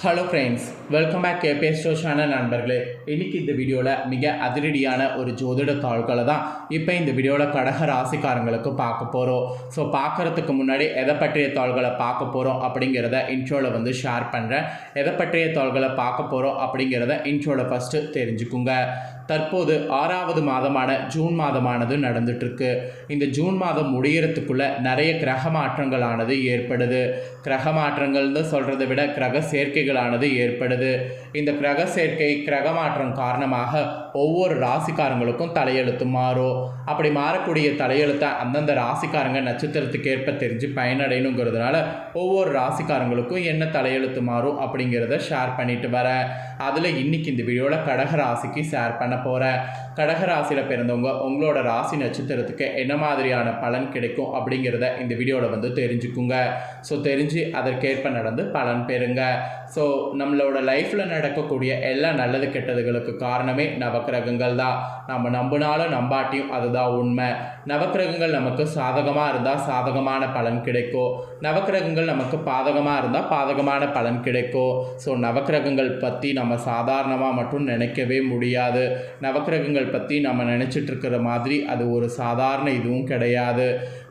Hello friends, welcome back KBS show channel நண்பர்களே. இன்றைக்கி இந்த வீடியோவில் மிக அதிரடியான ஒரு ஜோதிட தாள்களை தான் இப்போ இந்த வீடியோவில் கடக ராசிக்காரங்களுக்கு பார்க்க போகிறோம். ஸோ பார்க்குறதுக்கு முன்னாடி எதை பற்றிய தாள்களை பார்க்க போகிறோம் அப்படிங்கிறத இன்ட்ரோவில் ஷேர் பண்ணுறேன். எதை பற்றிய தாள்களை பார்க்க போகிறோம் அப்படிங்கிறத இன்ட்ரோவில் ஃபஸ்ட்டு தெரிஞ்சுக்குங்க. தற்போது 6வது மாதமான ஜூன் மாதமானது நடந்துட்டுருக்கு. இந்த ஜூன் மாதம் முடிகிறதுக்குள்ளே நிறைய கிரக மாற்றங்களானது ஏற்படுது. கிரக மாற்றங்கள்னு சொல்கிறத விட கிரக சேர்க்கைகளானது ஏற்படுது. இந்த கிரக சேர்க்கை கிரக மாற்றம் காரணமாக ஒவ்வொரு ராசிக்காரங்களுக்கும் தலையெழுத்து மாறும். அப்படி மாறக்கூடிய தலையெழுத்தை அந்தந்த ராசிக்காரங்க நட்சத்திரத்துக்கு ஏற்ப தெரிஞ்சு பயனடையணுங்கிறதுனால ஒவ்வொரு ராசிக்காரங்களுக்கும் என்ன தலையெழுத்து மாறும் அப்படிங்கிறத ஷேர் பண்ணிட்டு வரேன். அதில் இன்றைக்கி இந்த வீடியோவில் கடக ராசிக்கு ஷேர் பண்ண போகிறேன். கடக ராசியில் பிறந்தவங்க உங்களோட ராசி நட்சத்திரத்துக்கு என்ன மாதிரியான பலன் கிடைக்கும் அப்படிங்கிறத இந்த வீடியோவில் தெரிஞ்சுக்குங்க. ஸோ தெரிஞ்சு அதற்கேற்ப நடந்து பலன் பெறுங்க. ஸோ நம்மளோட லைஃப்பில் நடக்கக்கூடிய எல்லா நல்லது கெட்டதுகளுக்கு காரணமே நவக்கிரகங்கள் தான். நம்ம நம்பினாலும் நம்பாட்டியும் அதுதான் உண்மை. நவக்கிரகங்கள் நமக்கு சாதகமாக இருந்தால் சாதகமான பலன் கிடைக்கும். நவக்கிரகங்கள் நமக்கு பாதகமாக இருந்தால் பாதகமான பலன் கிடைக்கும். ஸோ நவக்கிரகங்கள் பற்றி நம்ம சாதாரணமாக மட்டும் நினைக்கவே முடியாது. நவக்கிரகங்கள் பற்றி நம்ம நினச்சிட்ருக்கிற மாதிரி அது ஒரு சாதாரண இதுவும் கிடையாது.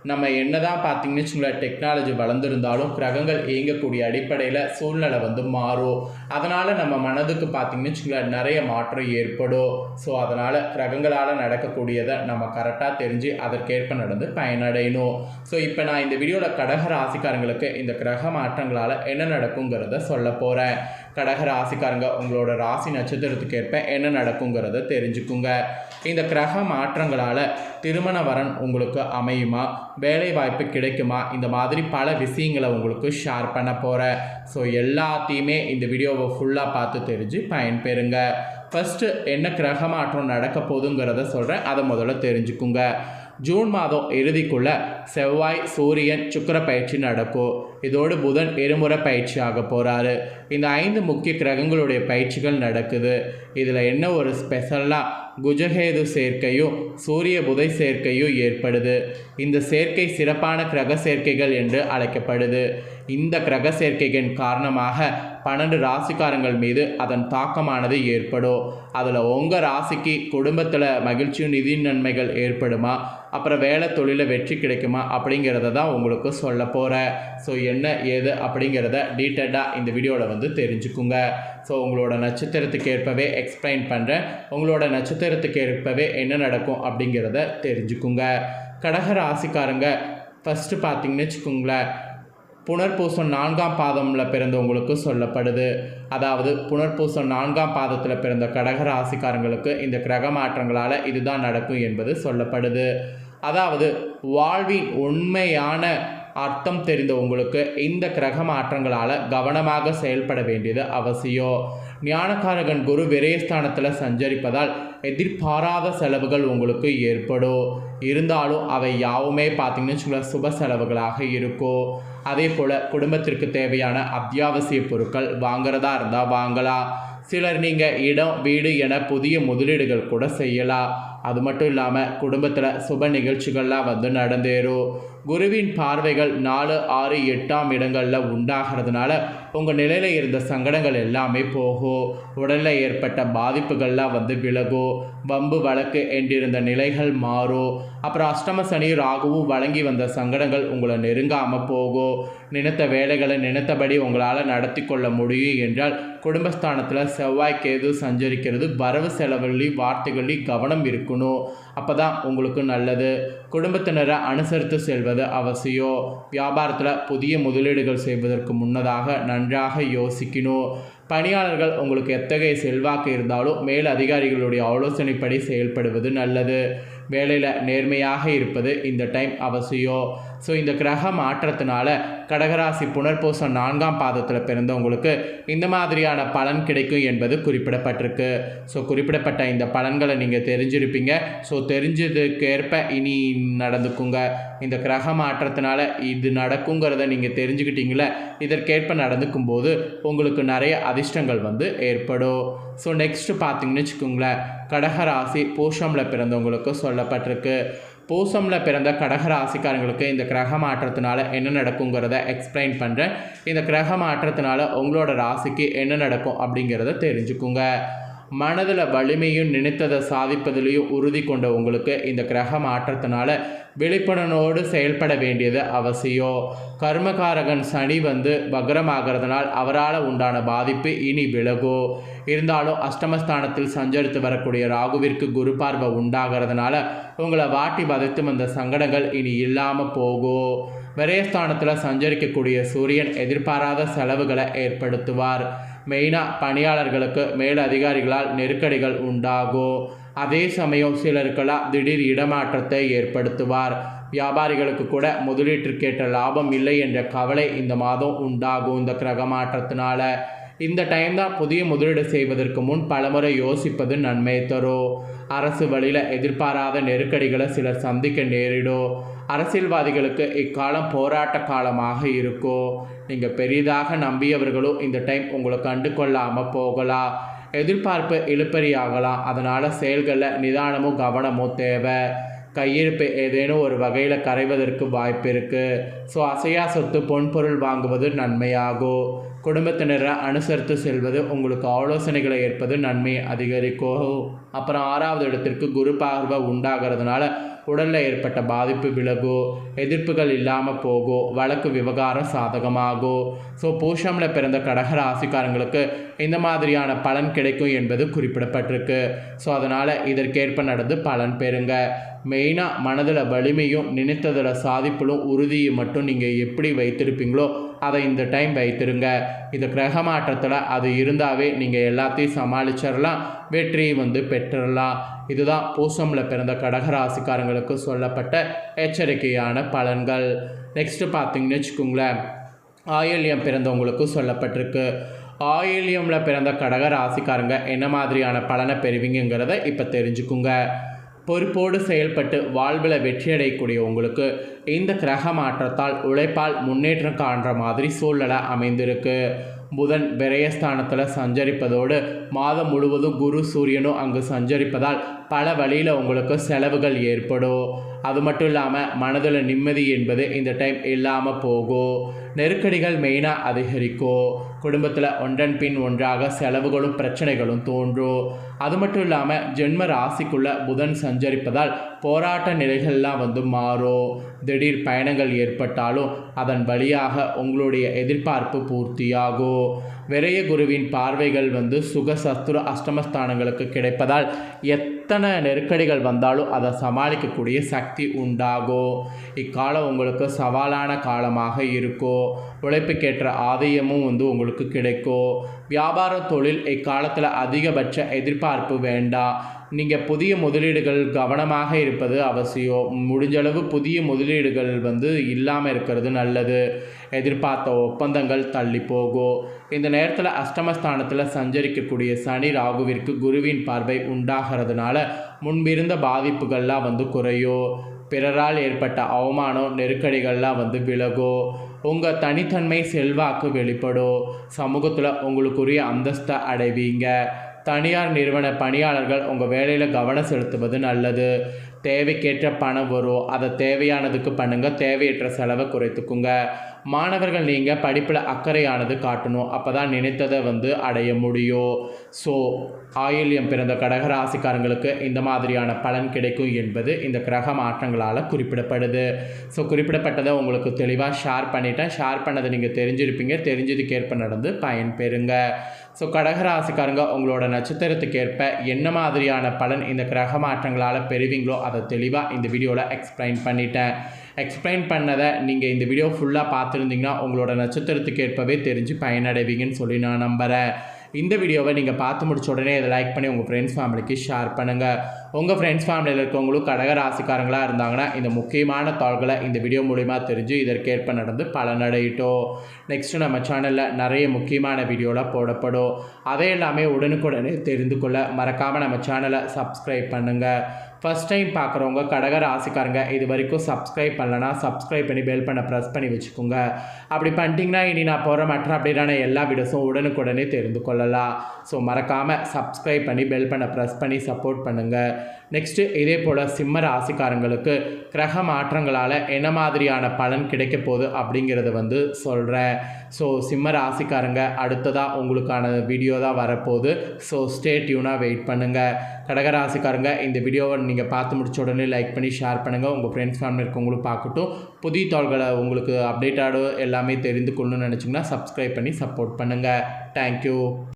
நம்ம என்ன தான் பார்த்திங்கன்னு வச்சுங்களேன், டெக்னாலஜி வளர்ந்துருந்தாலும் கிரகங்கள் இயங்கக்கூடிய அடிப்படையில் சூழ்நிலை மாறும். அதனால் நம்ம மனதுக்கு பார்த்திங்கன்னு வச்சுங்களேன் நிறைய மாற்றம் ஏற்படும். ஸோ அதனால் கிரகங்களால் நடக்கக்கூடியதை நம்ம கரெக்டாக தெரிஞ்சு அதற்கேற்ப நடந்து பயனடையணும். ஸோ இப்போ நான் இந்த வீடியோவில் கடக ராசிக்காரங்களுக்கு இந்த கிரக மாற்றங்களால் என்ன நடக்குங்கிறத சொல்ல போகிறேன். கடக ராசிக்காரங்க உங்களோட ராசி நட்சத்திரத்துக்கு ஏற்ப என்ன நடக்குங்கிறத தெரிஞ்சுக்குங்க. இந்த கிரக மாற்றங்களால் திருமண வரன் உங்களுக்கு அமையுமா, வேலை வாய்ப்பு கிடைக்குமா, இந்த மாதிரி பல விஷயங்களை உங்களுக்கு ஷேர் பண்ண போகிறேன். ஸோ எல்லாத்தையுமே இந்த வீடியோவை ஃபுல்லாக பார்த்து தெரிஞ்சு பயன்பெறுங்க. ஃபஸ்ட்டு என்ன கிரக மாற்றம் நடக்க போகுதுங்கிறத சொல்கிறேன், அதை முதல்ல தெரிஞ்சுக்குங்க. ஜூன் மாதம் இறுதிக்குள்ளே செவ்வாய், சூரியன், சுக்கிர பயிற்சி நடக்கும். இதோடு புதன் இருமுறை பயிற்சி ஆக போகிறாரு. இந்த 5 முக்கிய கிரகங்களுடைய பயிற்சிகள் நடக்குது. இதில் என்ன ஒரு ஸ்பெஷல்னால் குஜகேது சேர்க்கையும் சூரிய புதை சேர்க்கையும் ஏற்படுது. இந்த சேர்க்கை சிறப்பான கிரக சேர்க்கைகள் என்று அழைக்கப்படுது. இந்த கிரக சேர்க்கைகளின் காரணமாக 12 ராசிக்காரங்கள் மீது அதன் தாக்கமானது ஏற்படும். அதில் உங்கள் ராசிக்கு குடும்பத்தில் மகிழ்ச்சியும் நிதி நன்மைகள் ஏற்படுமா, அப்புறம் வேலை தொழிலில் வெற்றி கிடைக்குமா அப்படிங்கிறத தான் உங்களுக்கு சொல்ல போகிறேன். ஸோ என்ன ஏது அப்படிங்கிறத டீட்டெயிலாக இந்த வீடியோவில் தெரிஞ்சுக்குங்க. ஸோ உங்களோட நட்சத்திரத்துக்கு ஏற்பவே எக்ஸ்பிளைன் பண்ணுறேன். உங்களோட நட்சத்திரத்துக்கு ஏற்பவே என்ன நடக்கும் அப்படிங்கிறத தெரிஞ்சுக்குங்க. கடக ராசிக்காரங்க ஃபஸ்ட்டு பார்த்திங்கன்னு வச்சுக்கோங்களேன், புனர்பூசம் 4ஆம் பாதமில் பிறந்தவங்களுக்கு சொல்லப்படுது. அதாவது புனர்பூசம் 4ஆம் பாதத்தில் பிறந்த கடக ராசிக்காரங்களுக்கு இந்த கிரக மாற்றங்களால் இதுதான் நடக்கும் என்பது சொல்லப்படுது. அதாவது வாழ்வின் உண்மையான அர்த்தம் தெரிந்த உங்களுக்கு இந்த கிரக மாற்றங்களால் கவனமாக செயல்பட வேண்டியது அவசியம். ஞானகாரகன் குரு விரயஸ்தானத்தில் சஞ்சரிப்பதால் எதிர்பாராத செலவுகள் உங்களுக்கு ஏற்படும். இருந்தாலும் அவை யாவுமே பார்த்திங்கன்னு வச்சுக்கோங்களேன் சுப செலவுகளாக இருக்கும். அதே போல் குடும்பத்திற்கு தேவையான அத்தியாவசிய பொருட்கள் வாங்குறதா இருந்தால் வாங்கலாம். சிலர் நீங்கள் இடம், வீடு என புதிய முதலீடுகள் கூட செய்யலாம். அது மட்டும் இல்லாமல் குடும்பத்தில் சுப நிகழ்ச்சிகள்லாம் நடந்தேறும். குருவின் பார்வைகள் 4, 6, 8ஆம் இடங்களில் உண்டாகிறதுனால உங்கள் நிலையில் இருந்த சங்கடங்கள் எல்லாமே போகும். உடலில் ஏற்பட்ட பாதிப்புகள்லாம் விலகும். வம்பு வழக்கு என்றிருந்த நிலைகள் மாறும். அப்புறம் அஷ்டம சனி ராகுவும் வழங்கி வந்த சங்கடங்கள் உங்களை நெருங்காமல் போகும். நினைத்த வேலைகளை நினைத்தபடி உங்களால் நடத்தி கொள்ள முடியும் என்றால் குடும்பஸ்தானத்தில் செவ்வாய், கேது சஞ்சரிக்கிறது. வரவு செலவுகளையும் வார்த்தைகளையும் கவனம் இருக்கணும். அப்போ தான் உங்களுக்கு நல்லது. குடும்பத்தினரை அனுசரித்து செல்வது அவசியம். வியாபாரத்தில் புதிய முதலீடுகள் செய்வதற்கு முன்னதாக நன்றாக யோசிக்கணும். பணியாளர்கள் உங்களுக்கு எத்தகைய செல்வாக்கு இருந்தாலும் மேல் அதிகாரிகளுடைய ஆலோசனைப்படி செயல்படுவது நல்லது. வேலையில் நேர்மையாக இருப்பது இந்த டைம் அவசியம். ஸோ இந்த கிரக மாற்றத்தினால கடகராசி புனர்பூசம் 4ஆம் பாதத்தில் பிறந்தவங்களுக்கு இந்த மாதிரியான பலன் கிடைக்கும் என்பது குறிப்பிடப்பட்டிருக்கு. ஸோ குறிப்பிடப்பட்ட இந்த பலன்களை நீங்கள் தெரிஞ்சிருப்பீங்க. ஸோ தெரிஞ்சதுக்கேற்ப இனி நடந்துக்குங்க. இந்த கிரக மாற்றத்தினால இது நடக்குங்கிறத நீங்கள் தெரிஞ்சுக்கிட்டீங்களே, இதற்கேற்ப நடந்துக்கும் போது உங்களுக்கு நிறைய அதிர்ஷ்டங்கள் ஏற்படும். ஸோ நெக்ஸ்ட்டு பார்த்திங்கன்னு வச்சுக்கோங்களேன், கடகராசி பூஷமில் பிறந்தவங்களுக்கு சொல்லப்பட்டிருக்கு. பூசமில் பிறந்த கடகராசிக்காரங்களுக்கு இந்த கிரக மாற்றத்தினால என்ன நடக்குங்கிறத எக்ஸ்பிளைன் பண்ணுறேன். இந்த கிரக மாற்றத்தினால உங்களோட ராசிக்கு என்ன நடக்கும் அப்படிங்கிறத தெரிஞ்சுக்குங்க. மனதில் வலிமையும் நினைத்ததை சாதிப்பதிலையும் உறுதி கொண்ட உங்களுக்கு இந்த கிரக மாற்றத்தினால விழிப்புணர்வோடு செயல்பட வேண்டியது அவசியம். கர்மகாரகன் சனி வக்ரமாகிறதுனால் அவரால் உண்டான பாதிப்பு இனி விலகும். இருந்தாலும் அஷ்டமஸ்தானத்தில் சஞ்சரித்து வரக்கூடிய ராகுவிற்கு குரு பார்வை உண்டாகிறதுனால உங்களை வாட்டி வதைத்து வந்த சங்கடங்கள் இனி இல்லாமல் போகும். விரயஸ்தானத்தில் சஞ்சரிக்கக்கூடிய சூரியன் எதிர்பாராத செலவுகளை ஏற்படுத்துவார். மெயினாக பணியாளர்களுக்கு மேல் அதிகாரிகளால் நெருக்கடிகள் உண்டாகும். அதே சமயம் சிலருக்கெல்லாம் திடீர் இடமாற்றத்தை ஏற்படுத்துவார். வியாபாரிகளுக்கு கூட முதலீட்டிற்கேற்ற லாபம் இல்லை என்ற கவலை இந்த மாதம் உண்டாகும். இந்த கிரக மாற்றத்தினால இந்த டைம் தான் புதிய முதலீடு செய்வதற்கு முன் பலமுறை யோசிப்பது நன்மை தரும். அரசு வழியில் எதிர்பாராத நெருக்கடிகளை சிலர் சந்திக்க நேரிடும். அரசியல்வாதிகளுக்கு இக்காலம் போராட்ட காலமாக இருக்கும். நீங்கள் பெரிதாக நம்பியவர்களும் இந்த டைம் உங்களை கண்டு கொள்ளாமல் போகலாம். எதிர்பார்ப்பு இழுப்பறியாகலாம். அதனால் செயல்களில் நிதானமும் கவனமும் தேவை. கையிருப்பு ஏதேனும் ஒரு வகையில் கரைவதற்கு வாய்ப்பு இருக்குது. ஸோ அசையா சொத்து பொன்பொருள் வாங்குவது நன்மையாகும். குடும்பத்தினரை அனுசரித்து செல்வது உங்களுக்கு ஆலோசனைகளை ஏற்பது நன்மை அதிகரிக்கும். அப்புறம் 6வது இடத்திற்கு குரு பார்வை உண்டாகிறதுனால உடலில் ஏற்பட்ட பாதிப்பு விலகும். எதிர்ப்புகள் இல்லாமல் போகும். வழக்கு விவகாரம் சாதகமாகும். ஸோ பூஷமில் பிறந்த கடக ராசிக்காரங்களுக்கு இந்த மாதிரியான பலன் கிடைக்கும் என்பது குறிப்பிடப்பட்டிருக்கு. ஸோ அதனால் இதற்கேற்ப நடந்து பலன் பெறுங்க. மெயினாக மனதில் வலிமையும் நினைத்ததில் சாதிப்பிலும் உறுதியை மட்டும் நீங்கள் எப்படி வைத்திருப்பீங்களோ அதை இந்த டைம் வைத்திருங்க. இந்த கிரக மாற்றத்தில் அது இருந்தாவே நீங்கள் எல்லாத்தையும் சமாளிச்சிடலாம். வெற்றியை பெற்றுடலாம். இதுதான் பூசமில் பிறந்த கடகராசிக்காரங்களுக்கு சொல்லப்பட்ட எச்சரிக்கையான பலன்கள். நெக்ஸ்ட்டு பார்த்தீங்கன்னு வச்சுக்கோங்களேன், ஆயில்யம் பிறந்தவங்களுக்கு சொல்லப்பட்டிருக்கு. ஆயில்யமில் பிறந்த கடகராசிக்காரங்க என்ன மாதிரியான பலனை பெறுவீங்கிறத இப்போ தெரிஞ்சுக்குங்க. பொறுப்போடு செயல்பட்டு வாழ்வில் வெற்றியடையக்கூடிய உங்களுக்கு இந்த கிரக மாற்றத்தால் உழைப்பால் முன்னேற்றம் காண்ற மாதிரி சூழ்நிலை அமைந்திருக்கு. புதன் விரயஸ்தானத்தில் சஞ்சரிப்பதோடு மாதம் முழுவதும் குரு சூரியனும் அங்கு சஞ்சரிப்பதால் பல வழியில் உங்களுக்கு செலவுகள் ஏற்படும். அது மட்டும் இல்லாமல் மனதில் நிம்மதி என்பது இந்த டைம் இல்லாமல் போகும். நெருக்கடிகள் மெயினாக அதிகரிக்கும். குடும்பத்தில் ஒன்றன் பின் ஒன்றாக செலவுகளும் பிரச்சனைகளும் தோன்றும். அது மட்டும் இல்லாமல் ஜென்ம ராசிக்குள்ளே புதன் சஞ்சரிப்பதால் போராட்ட நிலைகள்லாம் மாறும். திடீர் பயணங்கள் ஏற்பட்டாலும் அதன் வழியாக உங்களுடைய எதிர்பார்ப்பு பூர்த்தியாகும். விரய குருவின் பார்வைகள் சுக சத்துரு அஷ்டமஸ்தானங்களுக்கு கிடைப்பதால் எத்தனை நெருக்கடிகள் வந்தாலும் அதை சமாளிக்கக்கூடிய சக்தி உண்டாகும். இக்காலம் உங்களுக்கு சவாலான காலமாக இருக்கும். உழைப்புக்கேற்ற ஆதாயமும் உங்களுக்கு கிடைக்கும். வியாபார தொழில் இக்காலத்தில் அதிகபட்ச எதிர்பார்ப்பு வேண்டாம். நீங்கள் புதிய முதலீடுகள் கவனமாக இருப்பது அவசியம். முடிஞ்சளவு புதிய முதலீடுகள் இல்லாமல் இருக்கிறது நல்லது. எதிர்பார்த்த ஒப்பந்தங்கள் தள்ளி போகும். இந்த நேரத்தில் அஷ்டமஸ்தானத்தில் சஞ்சரிக்கக்கூடிய சனி ராகுவிற்கு குருவின் பார்வை உண்டாகிறதுனால முன்பிருந்த பாதிப்புகள்லாம் குறையும். பிறரால் ஏற்பட்ட அவமானம் நெருக்கடிகள்லாம் விலகும். உங்கள் தனித்தன்மை செல்வாக்கு வெளிப்படும். சமூகத்தில் உங்களுக்குரிய அந்தஸ்தை அடைவீங்க. தனியார் நிறுவன பணியாளர்கள் உங்கள் வேலையில் கவனம் செலுத்துவது நல்லது. தேவைக்கேற்ற பணம் வரும். அதை தேவையானதுக்கு பண்ணுங்கள். தேவையற்ற செலவை குறைத்துக்குங்க. மாணவர்கள் நீங்கள் படிப்பில் அக்கறையானது காட்டணும். அப்போ தான் நினைத்ததை அடைய முடியும். ஸோ ஆயில்யம் பிறந்த கடகராசிக்காரங்களுக்கு இந்த மாதிரியான பலன் கிடைக்கும் என்பது இந்த கிரக மாற்றங்களால் குறிப்பிடப்படுது. ஸோ குறிப்பிடப்பட்டதை உங்களுக்கு தெளிவாக ஷேர் பண்ணிட்டேன். ஷேர் பண்ணதை நீங்கள் தெரிஞ்சிருப்பீங்க. தெரிஞ்சதுக்கேற்ப நடந்து பயன் பெறுங்க. ஸோ கடகராசிக்காரங்க உங்களோட நட்சத்திரத்துக்கு ஏற்ப என்ன மாதிரியான பலன் இந்த கிரக மாற்றங்களால் பெறுவீங்களோ அதை தெளிவாக இந்த வீடியோவில் எக்ஸ்பிளைன் பண்ணிட்டேன். எக்ஸ்பிளைன் பண்ணதை நீங்கள் இந்த வீடியோ ஃபுல்லாக பார்த்துருந்தீங்கன்னா உங்களோட நட்சத்திரத்துக்கு ஏற்பவே தெரிஞ்சு பயனடைவீங்கன்னு சொல்லி நான் நம்புகிறேன். இந்த வீடியோவை நீங்கள் பார்த்து முடிச்ச உடனே இதை லைக் பண்ணி உங்கள் ஃப்ரெண்ட்ஸ் ஃபேமிலிக்கு ஷேர் பண்ணுங்கள். உங்கள் ஃப்ரெண்ட்ஸ் ஃபேமிலியில் இருக்கவங்களும் கடகராசிக்காரங்களாக இருந்தாங்கன்னா இந்த முக்கியமான தாள்களை இந்த வீடியோ மூலிமா தெரிஞ்சு இதற்கேற்ப நடந்து பலனடையிட்டோம். நெக்ஸ்ட்டு நம்ம சேனலில் நிறைய முக்கியமான வீடியோவில் போடப்படும். அதே எல்லாமே உடனுக்குடனே தெரிந்து கொள்ள மறக்காமல் நம்ம சேனலை சப்ஸ்கிரைப் பண்ணுங்கள். ஃபஸ்ட் டைம் பார்க்குறவங்க கடக ராசிக்காரங்க இது வரைக்கும் சப்ஸ்கிரைப் பண்ணலன்னா சப்ஸ்கிரைப் பண்ணி பெல் பண்ண ப்ரெஸ் பண்ணி வச்சுக்கோங்க. அப்படி பண்ணிட்டீங்கன்னா இனி நான் போகிற மற்ற அப்டேட்டான எல்லா வீடியோஸும் உடனுக்குடனே தெரிந்து கொள்ளலாம். ஸோ மறக்காமல் சப்ஸ்கிரைப் பண்ணி பெல் பண்ண ப்ரெஸ் பண்ணி சப்போர்ட் பண்ணுங்கள். நெக்ஸ்ட்டு இதே போல் சிம்ம ராசிக்காரங்களுக்கு கிரக மாற்றங்களால் என்ன மாதிரியான பலன் கிடைக்க போகுது அப்படிங்கிறத சொல்கிறேன். ஸோ சிம்ம ராசிக்காரங்க அடுத்ததாக உங்களுக்கான வீடியோ தான் வரப்போகுது. ஸோ ஸ்டே டியூனாக வெயிட் பண்ணுங்கள். கடகராசிக்காரங்க இந்த வீடியோவை நீங்கள் பார்த்து முடிச்ச உடனே லைக் பண்ணி ஷேர் பண்ணுங்கள். உங்கள் ஃப்ரெண்ட்ஸ் ஃபேமிலி இருக்கவங்களும் பார்க்கட்டும். புதிய தாள்களை உங்களுக்கு அப்டேட்டாடு எல்லாமே தெரிந்து கொள்ளணும்னு நினச்சிங்கன்னா சப்ஸ்கிரைப் பண்ணி சப்போர்ட் பண்ணுங்கள். தேங்க்யூ.